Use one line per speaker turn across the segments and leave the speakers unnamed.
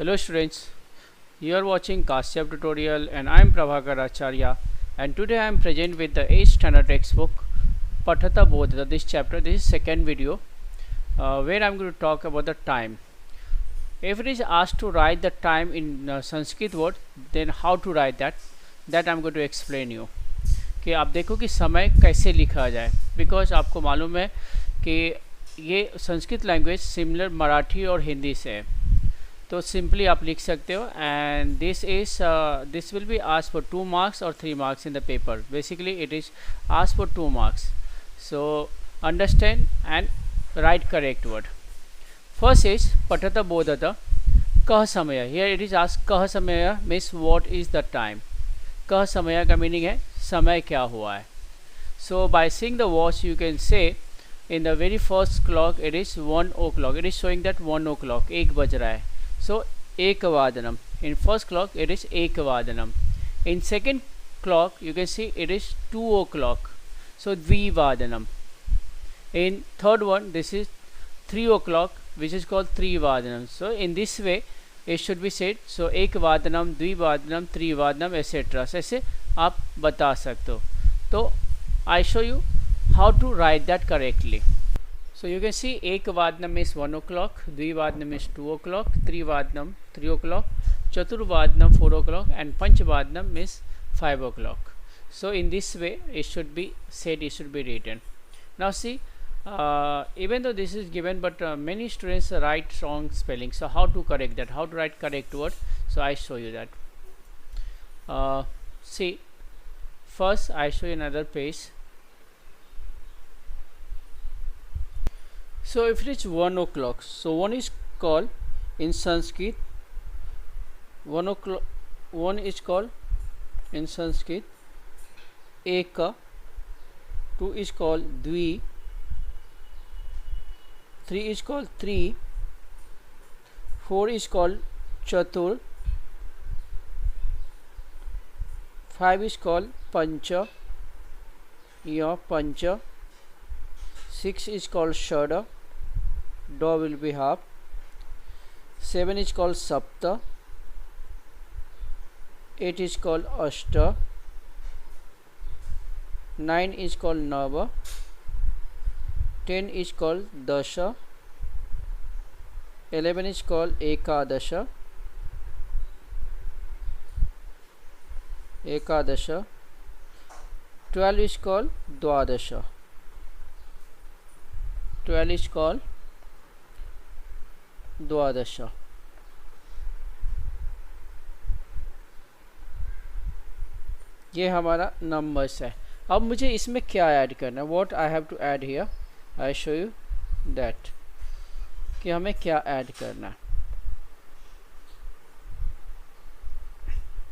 Hello students, you are watching Kashyap tutorial and I am Prabhakar Acharya, and today I am present with the 8th standard textbook Pathata Bodhata. This chapter, this is second video where I am going to talk about the time. If it is asked to write the time in Sanskrit word, then how to write that I am going to explain you. कि आप देखो कि समय कैसे लिखा जाए, because आपको मालूम है कि ये संस्कृत लैंग्वेज सिमिलर मराठी और हिंदी से है, तो सिंपली आप लिख सकते हो. And this will be ask for 2 marks और 3 marks in the paper. Basically it is ask for 2 marks. So understand and write correct word. First is पठत बोधत कह समय. हियर इट इज आस्क कह समय means what is the time. कह समय का मीनिंग है समय क्या हुआ है. So by seeing the watch you can say in the very first clock it is 1 o'clock. It is showing that 1 o'clock, 1 बज रहा है. So ekavadanam. In first clock it is ekavadanam. In second clock you can see it is 2 o'clock. So dvivadanam. In third one this is 3 o'clock which is called trivadanam. So in this way it should be said. So ekavadanam, dvivadanam, trivadanam etc. ऐसे आप बता सकते हो. तो I show you how to write that correctly. So you can see ekavadnam is 1 o'clock, dvivadnam is 2 o'clock, trivadnam 3 o'clock, chaturvadnam 4 o'clock and panchavadnam is 5 o'clock. So in this way it should be said, it should be written. Now see, even though this is given, but many students write wrong spelling. So how to correct that, how to write correct word? So I show you that. See, first I show you another page. So if it is 1 o'clock, so 1 is called in Sanskrit 1 o'clock. 1 is called in Sanskrit eka, 2 is called dvi, 3 is called tri, 4 is called chatur, 5 is called pancha ya pancha, 6 is called shada, do will be half, 7 is called sapta, 8 is called ashta, 9 is called nava, 10 is called dasha, 11 is called ekadasha, 12 is called dwadasha, 12 is called द्वादशा. ये हमारा numbers है. अब मुझे इसमें क्या add करना है, what I have to add here, I show you that कि हमें क्या ऐड करना है.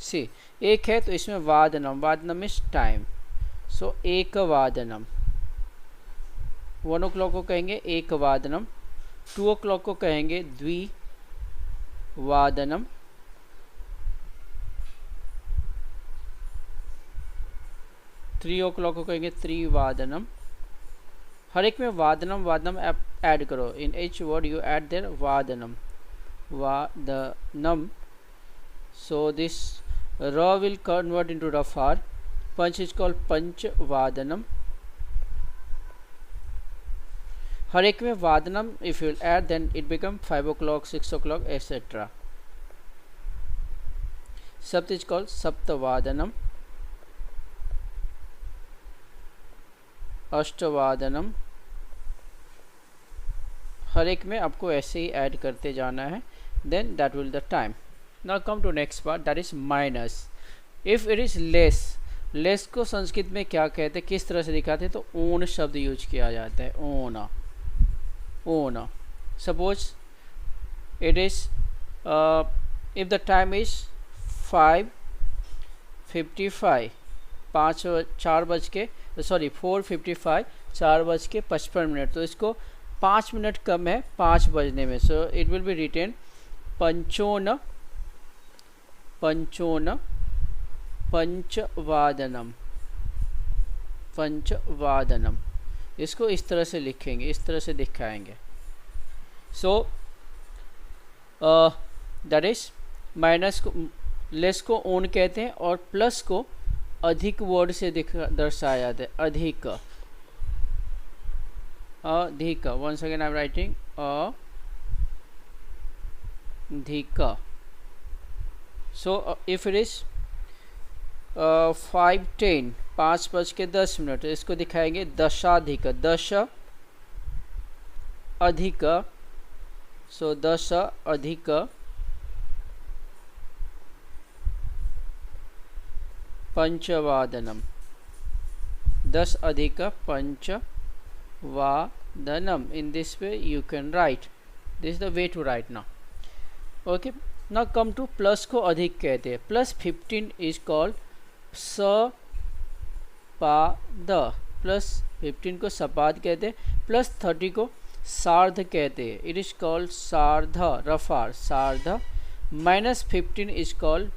सी, एक है तो इसमें वादनम, वादनम इज टाइम. सो एक वादनम, 1 o'clock को कहेंगे एक वादनम, 2 o'clock को कहेंगे द्विवादनम, 3 o'clock को कहेंगे त्रिवादनम. हर एक में वादनम वादनम ऐड करो. In each word you add there वादनम, वादनम. सो दिस र विल कन्वर्ट इनटू रफार. पंच इज कॉल्ड पंचवादनम. हर एक में वादनम if you add then it become 5 o'clock, 6 o'clock etc. सप्त इज कॉल्ड सप्तवादनम, अष्टवादनम. हर एक में आपको ऐसे ही ऐड करते जाना है. Then that will the time. Now come to next part, that is minus. If it is less, less को संस्कृत में क्या कहते हैं, किस तरह से दिखाते हैं, तो ओन शब्द यूज किया जाता है. ओना, ओना. Suppose it is if the time is 5:55, 4 बज के 4:55, 4 बज के 55 मिनट, तो इसको 5 मिनट कम है 5 बजने में. So it will be written पंचोन, पंचोन पंचवादनम, पंचवादनम. इसको इस तरह से लिखेंगे, इस तरह से दिखाएंगे. सो दैट इज माइनस को लेस को ओन कहते हैं और प्लस को अधिक वर्ड से दर्शाया जाता है, अधिक, अधिक। Once again I am writing अधिक। सो इफ इट इज 5:10, 5:10, इसको दिखाएंगे दशाधिक, दश अधिक, सो दश अधिक पंचवादनम, 10 अधिक पंचवादनम। In this way you can write, this is the way to write now. Okay, now come to plus को अधिक कहते हैं। प्लस 15 इज कॉल्ड सपाद, प्लस 15 को सपाद कहते हैं। प्लस 30 को सार्ध कहते हैं, इट इज कॉल्ड सार्ध, रफार, सार्ध। माइनस 15 इज कॉल्ड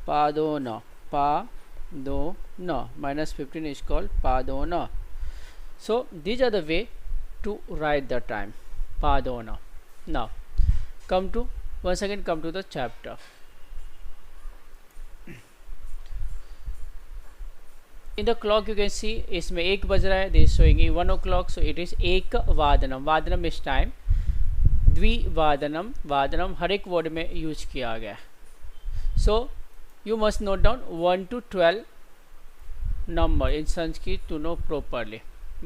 पादोन, पादोन, माइनस 15 इज कॉल्ड पादोन। So these are the way to write the time, पादोन। Now come to once again come to the chapter. In the clock you can see इसमें 1 बज रहा है, this is showing 1 o'clock, so it is एक वादनम, वादनम इस time. द्विवादनम, वादनम हर एक word में use किया गया है। So you must note down 1 to 12 number in Sanskrit to know properly.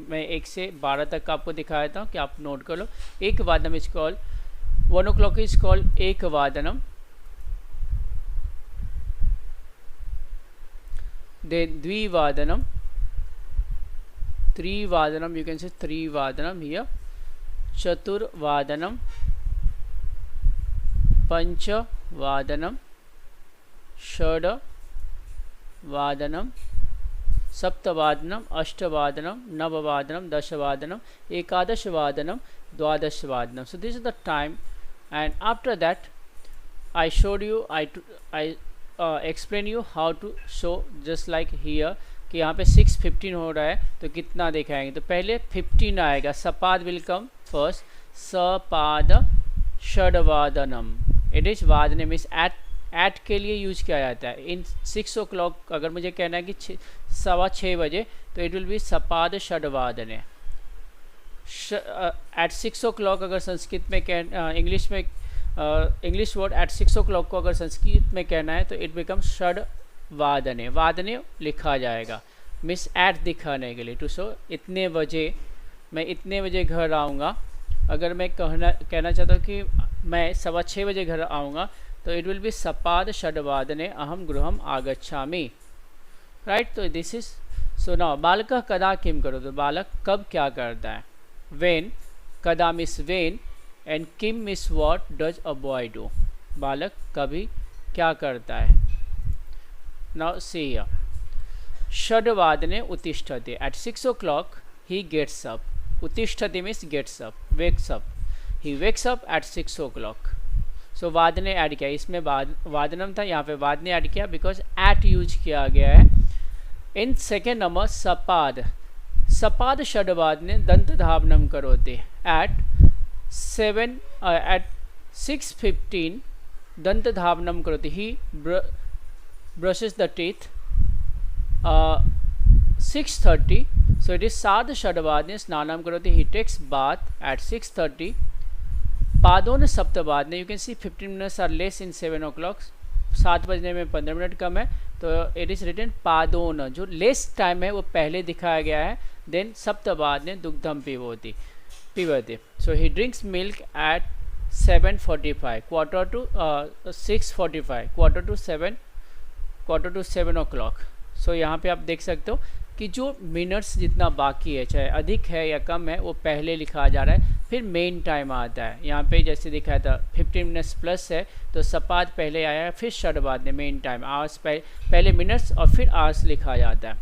मैं 1 से 12 तक आपको दिखाया था कि आप नोट कर लो। एक वादनम is called 1 o'clock is called एक वादनम, then द्विवादनम, त्रिवादनम, you can say त्रिवादनम here, चतुर्वादनम, पंचवादनम, षड्वादनम, सप्तवादनम, अष्टवादनम, नववादनम, दशवादनम, एकादशवादनम, द्वादशवादनम। So this is the time, and after that I showed you, I explain you how to show, just like here कि यहाँ पे 6:15 हो रहा है तो कितना दिखाएंगे। तो पहले 15 आएगा, सपाद विल कम फर्स्ट, सपाद षड्वादनम, इट इज वादने मीन्स एट के लिए यूज किया जाता है। इन 6 o'clock अगर मुझे कहना है कि 6:15 बजे तो इट विल बी सपाद षड्वादने। एट 6 o'clock अगर संस्कृत में इंग्लिश में इंग्लिश वर्ड एट 6 o'clock को अगर संस्कृत में कहना है तो इट बिकम षड वादने, वादने लिखा जाएगा मिस एट दिखाने के लिए, टू सो इतने बजे, मैं इतने बजे घर आऊँगा। अगर मैं कहना चाहता हूँ कि मैं 6:15 बजे घर आऊँगा तो इट विल बी सपाद षड्वादने अहम गृहम आगच्छामि, राइट। तो दिस इज सो नाउ बालकः कदा किम करो, तो बालक कब क्या करता है। when, kada miss when, and kim miss what does a boy do, बालक कभी क्या करता है। now see here, षड्वादने उत्तिष्ठति, at 6 o'clock he gets up, उत्तिष्ठति means gets up, wakes up, he wakes up at 6 o'clock। so वादने add किया, इसमें वादनम था, यहाँ पे वादने ऐड किया बिकॉज एट यूज किया गया है। इन सेकेंड नंबर सपाद, सपाद षड्वादने दंत धावनम करोति, एट 6:15 दंत धावनम करोति, ही brushes the teeth। 6:30, so it is सार्ध षड्वादने स्नानम करोति, he takes bath at 6:30। पादोन सप्तवादने, you can see 15 minutes are less in 7 o'clock, 7 बजने में 15 मिनट कम है, तो इट इज़ रिटन पादोन, जो लेस टाइम है वो पहले दिखाया गया है। देन सप्तवादने दुग्धम पीबोति, so he drinks milk at 7:45, quarter to 6:45, quarter to 7 o'clock। सो यहाँ पे आप देख सकते हो कि जो मिनट्स जितना बाकी है, चाहे अधिक है या कम है, वो पहले लिखा जा रहा है, फिर मेन टाइम आता है। यहाँ पे जैसे दिखाया था 15 मिनट्स प्लस है तो सपाद पहले आया, फिर षड्वादने मेन टाइम, आवर्स पहले मिनट्स और फिर आवर्स लिखा जाता है।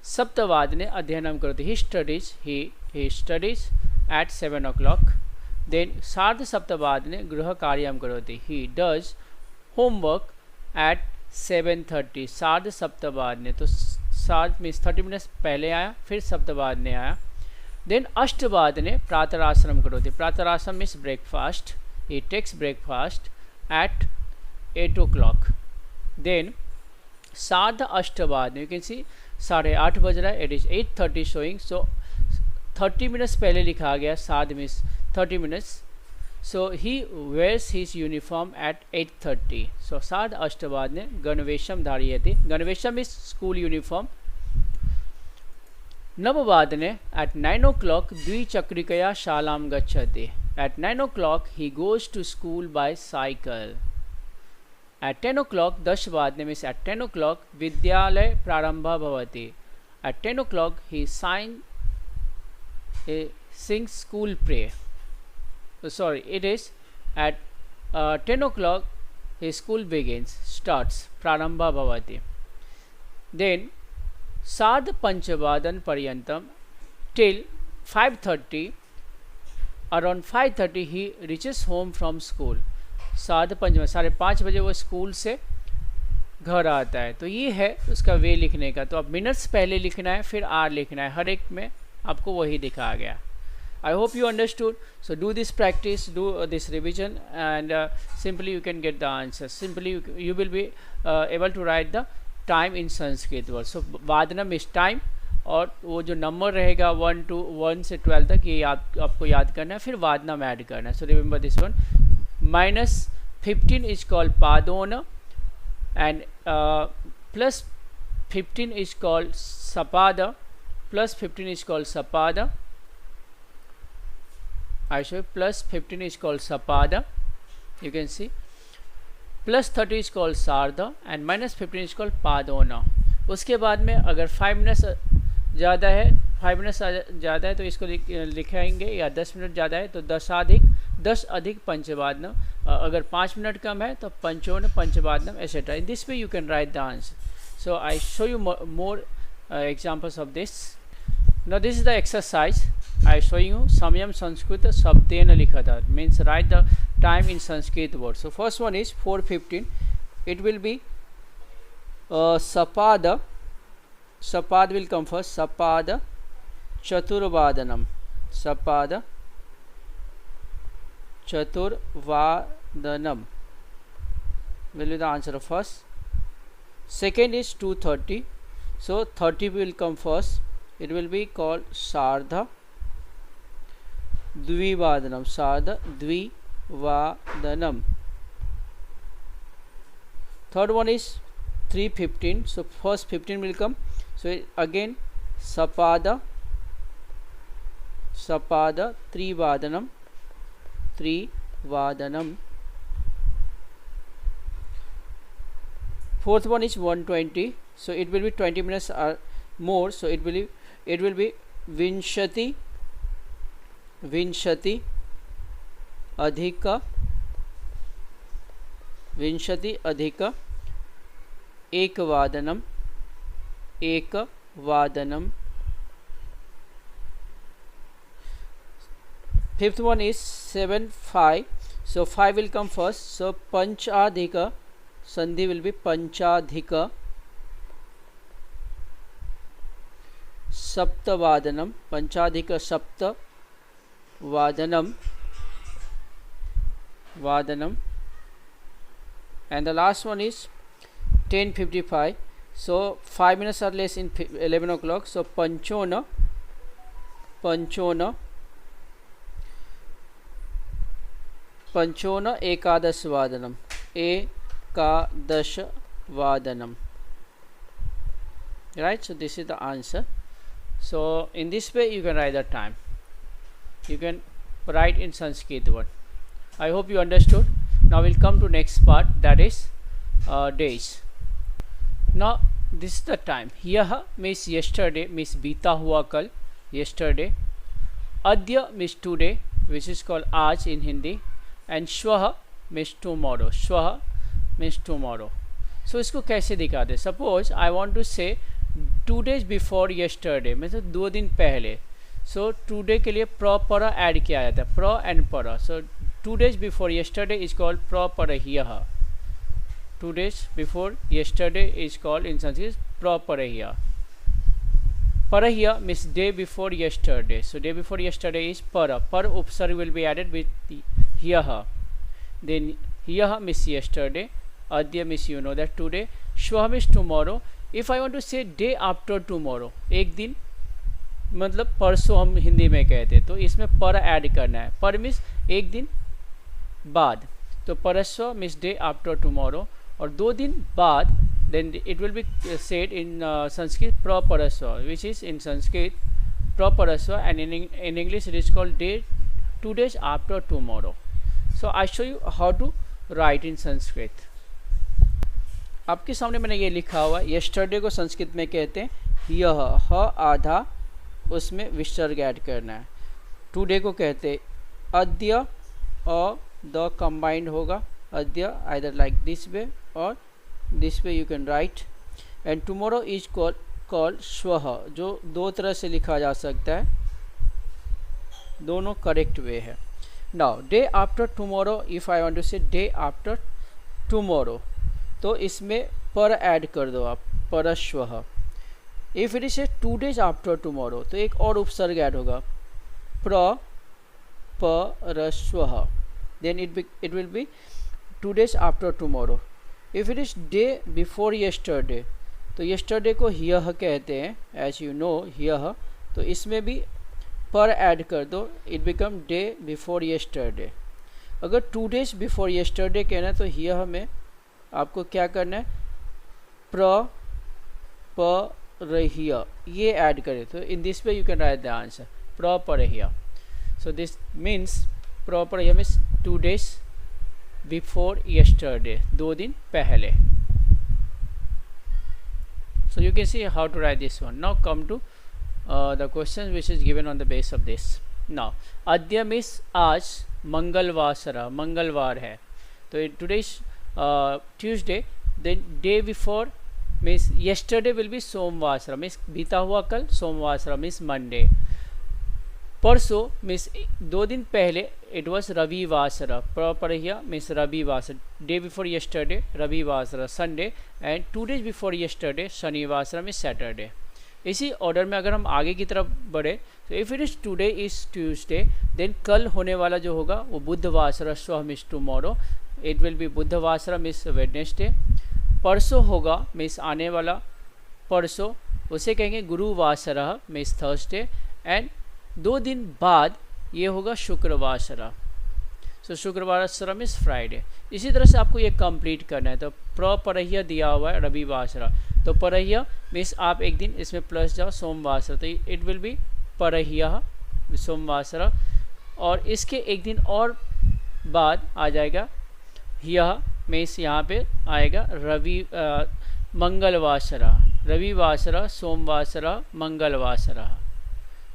सप्तवादने अध्ययनम करोति, he studies eight 7 o'clock। Then सार्ध सप्तवादने गृह कार्यम करोति, ही डज होमवर्क एट 7:30, सार्ध सप्तवादने, तो सार्ध मीन्स 30 मिनट्स पहले आया, फिर सप्तवादने आया। देन अष्टवादने प्रातराश्रम करोति, प्रातराश्रम means breakfast, he takes breakfast at 8 o'clock. Then सार्ध अष्टवादन, you can see 8:30 बज रहा है, it is 8:30 showing, so 30 minutes पहले लिखा गया, सार्ध means 30 minutes, so he wears his uniform at 8:30, so सार्ध अष्टवादने गणवेशम धारयति, गणवेशम is school uniform. नववादने at 9 o'clock द्विचक्रिकया शालां गच्छति, at 9 o'clock he goes to school by cycle. At 10 o'clock 10 वादने means at 10 o'clock विद्यालय प्रारंभः भवति, at 10 o'clock he sings school prayer, sorry, it is at 10 o'clock his school begins, starts, प्रारंभः भवति. Then सार्ध पंचवादन पर्यंतम till 5:30, around 5:30 he reaches home from school. सार्ध पंचम 5:30 बजे वो school से घर आता है. तो ये है उसका वे लिखने का. तो अब मिनट्स पहले लिखना है, फिर आर लिखना है, हर एक में आपको वही दिखाया गया. I hope you understood. So do this practice, do this revision, and simply you can get the answer. Simply you will be able to write the time in Sanskrit word. So वादनम is time, और वो जो number रहेगा 1 से 12 तक ये आपको याद करना है, फिर वादनम ऐड करना है. So remember this one. Minus 15 is called padona, and plus 15 is called sapada, plus 15 is called sapada. I show you, plus 15 is called sapada, you can see. Plus 30 is called sardha, and minus 15 is called padona. उसके बाद में अगर 5 minutes ज़्यादा है, 5 minutes ज़्यादा है तो इसको लिखाएंगे, या 10 मिनट ज़्यादा है तो 10 अधिक पंचवादनम, अगर 5 मिनट कम है तो पंचोन पंचवादनम, etcetera. In this way you can write the answer. So I show you more examples of this. Now this is the exercise. I show you samyam sanskrit shabdena likhata, means write the time in Sanskrit word. So first one is 4:15. It will be sapada. Sapad will come first. Sapada chaturvadanam. Sapada chaturvadanam will be the answer of first. Second is 2:30. So 30 will come first. It will be called sardha dvivadanam. Sardha dvivadanam. Third one is 3:15. So first 15 will come. So again sapada trivadanam. Fourth one is 1:20. So it will be 20 minutes or more. So it will be vinshati adhika ekvadanam. Fifth one is 7:5. So 5 will come first. So panchadhika, sandhi will be panchadhika saptavadanam. Panchadhika saptavadanam. And the last one is 10:55. So 5 minutes or less in 11 o'clock. So panchona ekadash vadanam. Right, so this is the answer. So in this way you can write the time. You can write in Sanskrit word. I hope you understood. Now we'll come to next part, that is days. Now this is the time. Yah means yesterday, means बीता हुआ कल, yesterday. Adya means today, which is called आज in Hindi. And श्वः means tomorrow. श्वः means tomorrow. So इसको कैसे दिखाते? Suppose I want to say 2 days before yesterday, मतलब 2 दिन पहले. So today के लिए प्र पर ऐड किया जाता है, प्र एंड पर. So 2 days before yesterday is called प्र पर ह्यः. 2 days before yesterday is called in Sanskrit प्र पर ह्यः. Parahya means day before yesterday. So day before yesterday is para. Par upsarg will be added with hyaha. Then Yah means yesterday, adya means you know that today, shvah means tomorrow. If I want to say day after tomorrow, एक दिन मतलब परसों हम हिंदी में कहते हैं, तो इसमें पर ऐड करना है. पर मीन्स एक दिन बाद, तो परस्व मीन्स डे आफ्टर टुमारो, और 2 दिन बाद then it will be said in Sanskrit प्रपरस्व, विच इज इन संस्कृत प्रपरस्व, and in English it is called day 2 days after tomorrow. So I show you how to write in Sanskrit. आपके सामने मैंने ये लिखा हुआ है. यस्टरडे को संस्कृत में कहते हैं यह, ह आधा, उसमें विसर्ग ऐड करना है. टुडे को कहते अद्य, और द कंबाइंड होगा अद्य, आइदर लाइक दिस वे और this way you can right. And tomorrow is called श्वः, जो 2 तरह से लिखा जा सकता है, दोनों करेक्ट वे है. Now day after tomorrow, if I want to say day after tomorrow, तो इसमें पर ऐड कर दो आप, परश्वः. If it is a 2 days after tomorrow, तो एक और उपसर्ग ऐड होगा, परश्वः. Then it will be 2 days after tomorrow. If it is day before yesterday, तो यस्टरडे को ह्यः कहते हैं, एज यू नो ह्यः, तो इसमें भी पर ऐड कर दो, it become day before yesterday. अगर 2 days बिफोर यस्टरडे कहना है, तो ह्यः में आपको क्या करना है, प्रपरह्य ये ऐड करें. तो in this way you can write the answer, प्रपरह्य. सो दिस मीन्स प्रपरह्य मीन्स 2 days बिफोर यस्टरडे, 2 दिन पहले. So you can see how to write this one. Now come to the question which is given on the base of this. Now adya means आज, मंगलवासरा मंगलवार है, तो today's Tuesday, then day before means yesterday will be सोमवासरा, means बीता हुआ कल, सोमवासरा means Monday. परसों means 2 दिन पहले इट वॉज रविवासरा, प्रपरह्य मीन्स रविवासर, डे बिफोर यस्टरडे रविवासरा Sunday, and 2 days before yesterday शनिवासरा मीन्स सैटरडे. इसी ऑर्डर में अगर हम आगे की तरफ बढ़े, तो if it is today is Tuesday, then कल होने वाला जो होगा वो बुधवासरा, स्व means tomorrow, it will be बुधवासरा मीन्स वेडनेसडे. परसों होगा मीन्स आने वाला परसों, उसे कहेंगे गुरुवासरा मीन्स थर्सडे, एंड 2 दिन बाद ये होगा शुक्रवासरा. सो शुक्रवासरा मीन्स फ्राइडे. इसी तरह से आपको ये कंप्लीट करना है. तो प्रपरह्य दिया हुआ है रविवासरा, तो परह्य मीन्स आप एक दिन इसमें प्लस जाओ सोमवासरा, तो इट विल बी परह्य सोमवासरा. और इसके एक दिन और बाद आ जाएगा यह मीन्स यहाँ पे आएगा मंगलवासरा, रविवासरा सोमवासरा मंगलवासरा.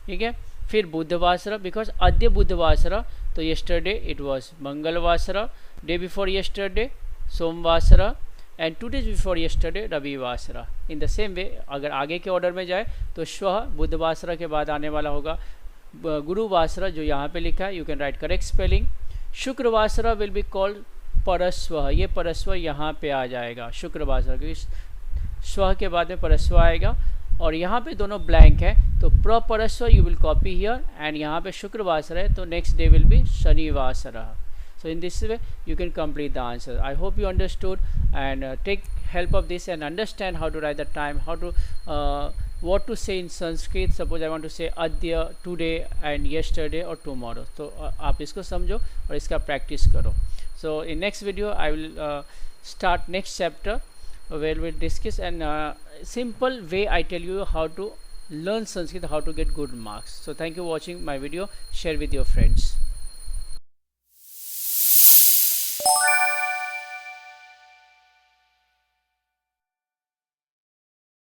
ठीक है. फिर बुधवासरा, बिकॉज अद्य बुधवासरा, तो यस्टरडे इट वॉज मंगलवासरा, डे बिफोर यस्टरडे सोमवासरा, एंड 2 days बिफोर यस्टरडे रविवासरा. इन द सेम वे अगर आगे के ऑर्डर में जाए, तो श्व बुधवासरा के बाद आने वाला होगा गुरुवासरा, जो यहाँ पे लिखा है, you can write correct spelling. शुक्रवासरा विल बी कॉल्ड परस्व, ये परस्व यहाँ पे आ जाएगा शुक्रवासरा, क्योंकि स्व के बाद में परस्व आएगा, और यहाँ पे दोनों ब्लैंक है, तो प्रपरस्व you will copy here, and यहाँ पे शुक्रवासरा है, तो नेक्स्ट डे विल बी शनिवासरा. So in this way you can complete the answer. I hope you understood, and take help of this and understand how to write the time, how to what to say in Sanskrit. Suppose I want to say adya, today, and yesterday or tomorrow. तो आप इसको समझो और इसका practice करो. So in next video I will start next chapter where we'll discuss and simple way I tell you how to learn Sanskrit, how to get good marks. So thank you for watching my video. Share with your friends.